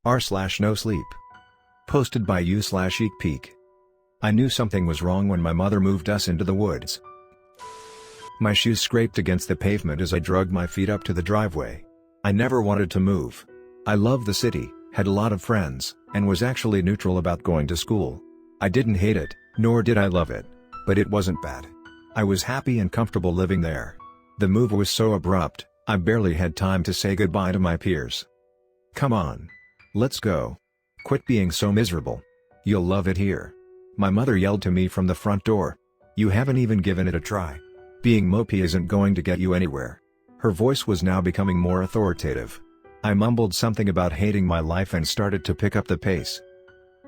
r/Nosleep. Posted by u/eekpeek. I knew something was wrong when my mother moved us into the woods. My shoes scraped against the pavement as I dragged my feet up to the driveway. I never wanted to move. I loved the city, had a lot of friends, and was actually neutral about going to school. I didn't hate it, nor did I love it. But it wasn't bad. I was happy and comfortable living there. The move was so abrupt, I barely had time to say goodbye to my peers. "Come on. Let's go. Quit being so miserable. You'll love it here," my mother yelled to me from the front door. "You haven't even given it a try. Being mopey isn't going to get you anywhere." Her voice was now becoming more authoritative. I mumbled something about hating my life and started to pick up the pace.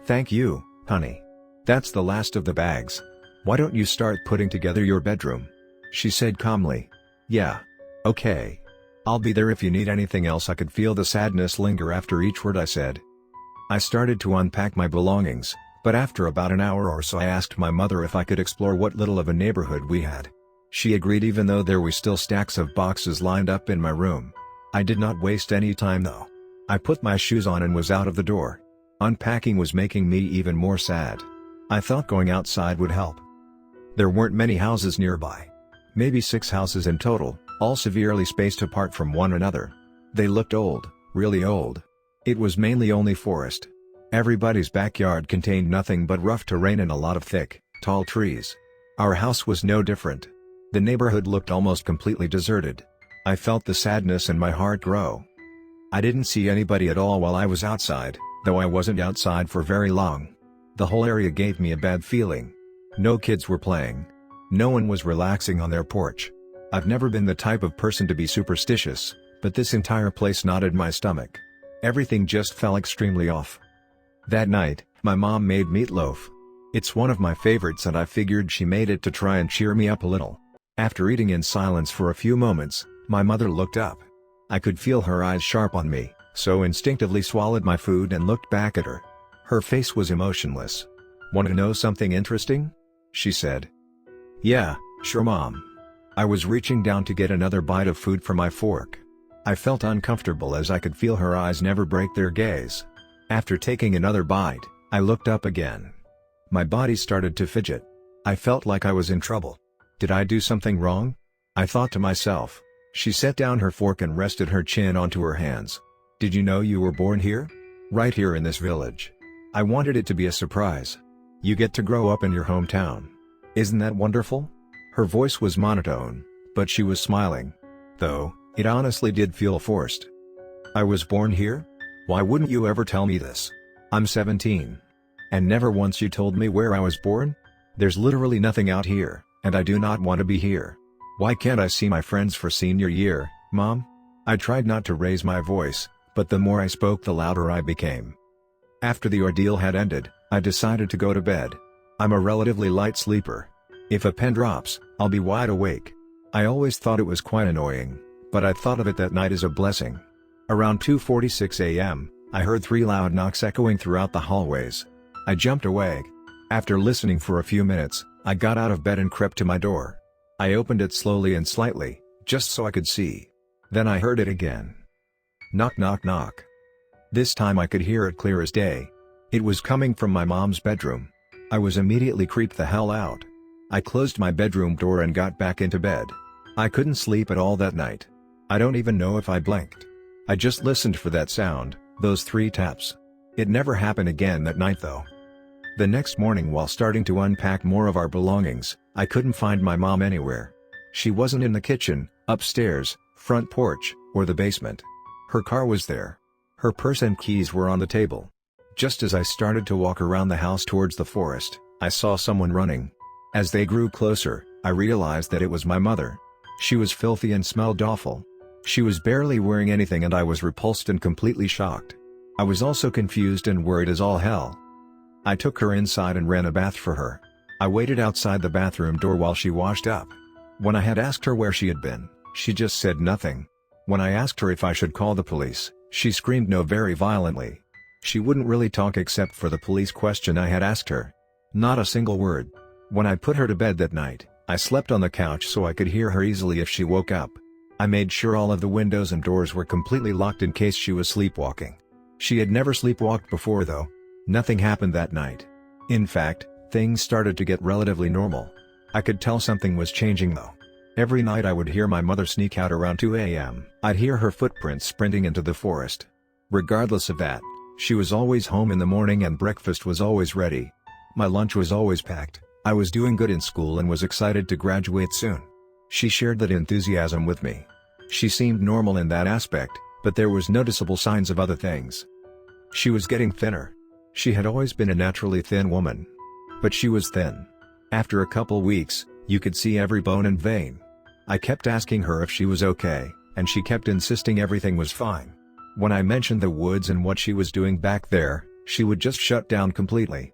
"Thank you, honey. That's the last of the bags. Why don't you start putting together your bedroom?" she said calmly. "Yeah. Okay. I'll be there if you need anything else." I could feel the sadness linger after each word I said. I started to unpack my belongings, but after about an hour or so I asked my mother if I could explore what little of a neighborhood we had. She agreed even though there were still stacks of boxes lined up in my room. I did not waste any time though. I put my shoes on and was out of the door. Unpacking was making me even more sad. I thought going outside would help. There weren't many houses nearby. Maybe 6 houses in total, all severely spaced apart from one another. They looked old, really old. It was mainly only forest. Everybody's backyard contained nothing but rough terrain and a lot of thick, tall trees. Our house was no different. The neighborhood looked almost completely deserted. I felt the sadness in my heart grow. I didn't see anybody at all while I was outside, though I wasn't outside for very long. The whole area gave me a bad feeling. No kids were playing. No one was relaxing on their porch. I've never been the type of person to be superstitious, but this entire place knotted my stomach. Everything just felt extremely off. That night, my mom made meatloaf. It's one of my favorites and I figured she made it to try and cheer me up a little. After eating in silence for a few moments, my mother looked up. I could feel her eyes sharp on me, so instinctively swallowed my food and looked back at her. Her face was emotionless. "Want to know something interesting?" she said. "Yeah, sure Mom." I was reaching down to get another bite of food from my fork. I felt uncomfortable as I could feel her eyes never break their gaze. After taking another bite, I looked up again. My body started to fidget. I felt like I was in trouble. Did I do something wrong? I thought to myself. She set down her fork and rested her chin onto her hands. "Did you know you were born here? Right here in this village. I wanted it to be a surprise. You get to grow up in your hometown. Isn't that wonderful?" Her voice was monotone, but she was smiling. Though, it honestly did feel forced. "I was born here? Why wouldn't you ever tell me this? I'm 17. And never once you told me where I was born? There's literally nothing out here, and I do not want to be here. Why can't I see my friends for senior year, Mom?" I tried not to raise my voice, but the more I spoke the louder I became. After the ordeal had ended, I decided to go to bed. I'm a relatively light sleeper. If a pen drops, I'll be wide awake. I always thought it was quite annoying, but I thought of it that night as a blessing. Around 2:46 a.m., I heard 3 loud knocks echoing throughout the hallways. I jumped awake. After listening for a few minutes, I got out of bed and crept to my door. I opened it slowly and slightly, just so I could see. Then I heard it again. Knock knock knock. This time I could hear it clear as day. It was coming from my mom's bedroom. I was immediately creeped the hell out. I closed my bedroom door and got back into bed. I couldn't sleep at all that night. I don't even know if I blinked. I just listened for that sound, those 3 taps. It never happened again that night though. The next morning while starting to unpack more of our belongings, I couldn't find my mom anywhere. She wasn't in the kitchen, upstairs, front porch, or the basement. Her car was there. Her purse and keys were on the table. Just as I started to walk around the house towards the forest, I saw someone running. As they grew closer, I realized that it was my mother. She was filthy and smelled awful. She was barely wearing anything and I was repulsed and completely shocked. I was also confused and worried as all hell. I took her inside and ran a bath for her. I waited outside the bathroom door while she washed up. When I had asked her where she had been, she just said nothing. When I asked her if I should call the police, she screamed no very violently. She wouldn't really talk except for the police question I had asked her. Not a single word. When I put her to bed that night, I slept on the couch so I could hear her easily if she woke up. I made sure all of the windows and doors were completely locked in case she was sleepwalking. She had never sleepwalked before though. Nothing happened that night. In fact, things started to get relatively normal. I could tell something was changing though. Every night I would hear my mother sneak out around 2 a.m. I'd hear her footprints sprinting into the forest. Regardless of that, she was always home in the morning and breakfast was always ready. My lunch was always packed. I was doing good in school and was excited to graduate soon. She shared that enthusiasm with me. She seemed normal in that aspect, but there was noticeable signs of other things. She was getting thinner. She had always been a naturally thin woman. But she was thin. After a couple weeks, you could see every bone and vein. I kept asking her if she was okay, and she kept insisting everything was fine. When I mentioned the woods and what she was doing back there, she would just shut down completely.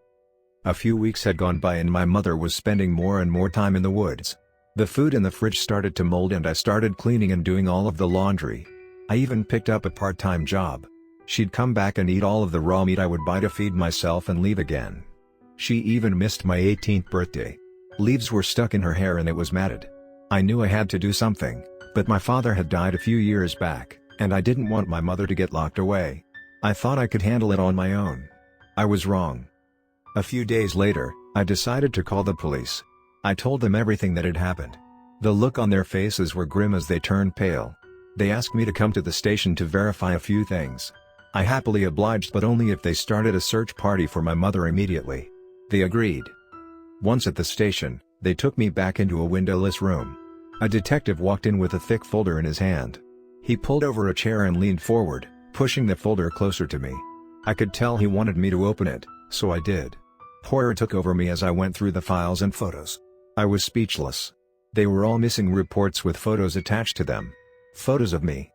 A few weeks had gone by and my mother was spending more and more time in the woods. The food in the fridge started to mold and I started cleaning and doing all of the laundry. I even picked up a part-time job. She'd come back and eat all of the raw meat I would buy to feed myself and leave again. She even missed my 18th birthday. Leaves were stuck in her hair and it was matted. I knew I had to do something, but my father had died a few years back, and I didn't want my mother to get locked away. I thought I could handle it on my own. I was wrong. A few days later, I decided to call the police. I told them everything that had happened. The look on their faces were grim as they turned pale. They asked me to come to the station to verify a few things. I happily obliged, but only if they started a search party for my mother immediately. They agreed. Once at the station, they took me back into a windowless room. A detective walked in with a thick folder in his hand. He pulled over a chair and leaned forward, pushing the folder closer to me. I could tell he wanted me to open it, so I did. Horror took over me as I went through the files and photos. I was speechless. They were all missing reports with photos attached to them. Photos of me.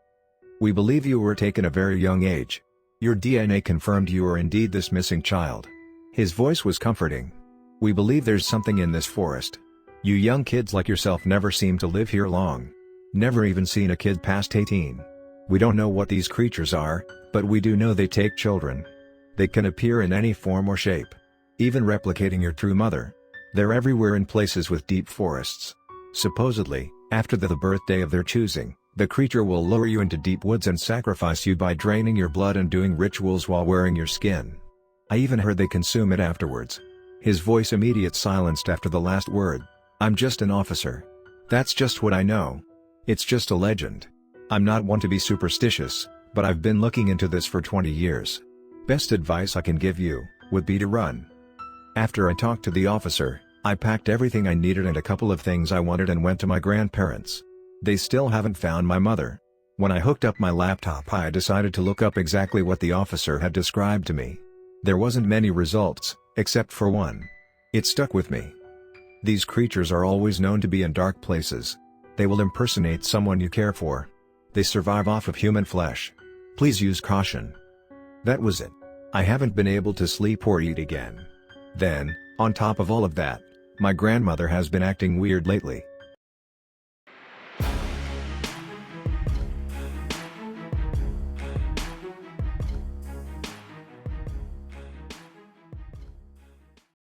We believe you were taken at a very young age. Your DNA confirmed you are indeed this missing child. His voice was comforting. We believe there's something in this forest. You young kids like yourself never seem to live here long. Never even seen a kid past 18. We don't know what these creatures are, but we do know they take children. They can appear in any form or shape. Even replicating your true mother. They're everywhere in places with deep forests. Supposedly, after the birthday of their choosing, the creature will lure you into deep woods and sacrifice you by draining your blood and doing rituals while wearing your skin. I even heard they consume it afterwards. His voice immediate silenced after the last word. I'm just an officer. That's just what I know. It's just a legend. I'm not one to be superstitious, but I've been looking into this for 20 years. Best advice I can give you would be to run. After I talked to the officer, I packed everything I needed and a couple of things I wanted and went to my grandparents. They still haven't found my mother. When I hooked up my laptop, I decided to look up exactly what the officer had described to me. There wasn't many results, except for one. It stuck with me. These creatures are always known to be in dark places. They will impersonate someone you care for. They survive off of human flesh. Please use caution. That was it. I haven't been able to sleep or eat again. Then, on top of all of that, my grandmother has been acting weird lately.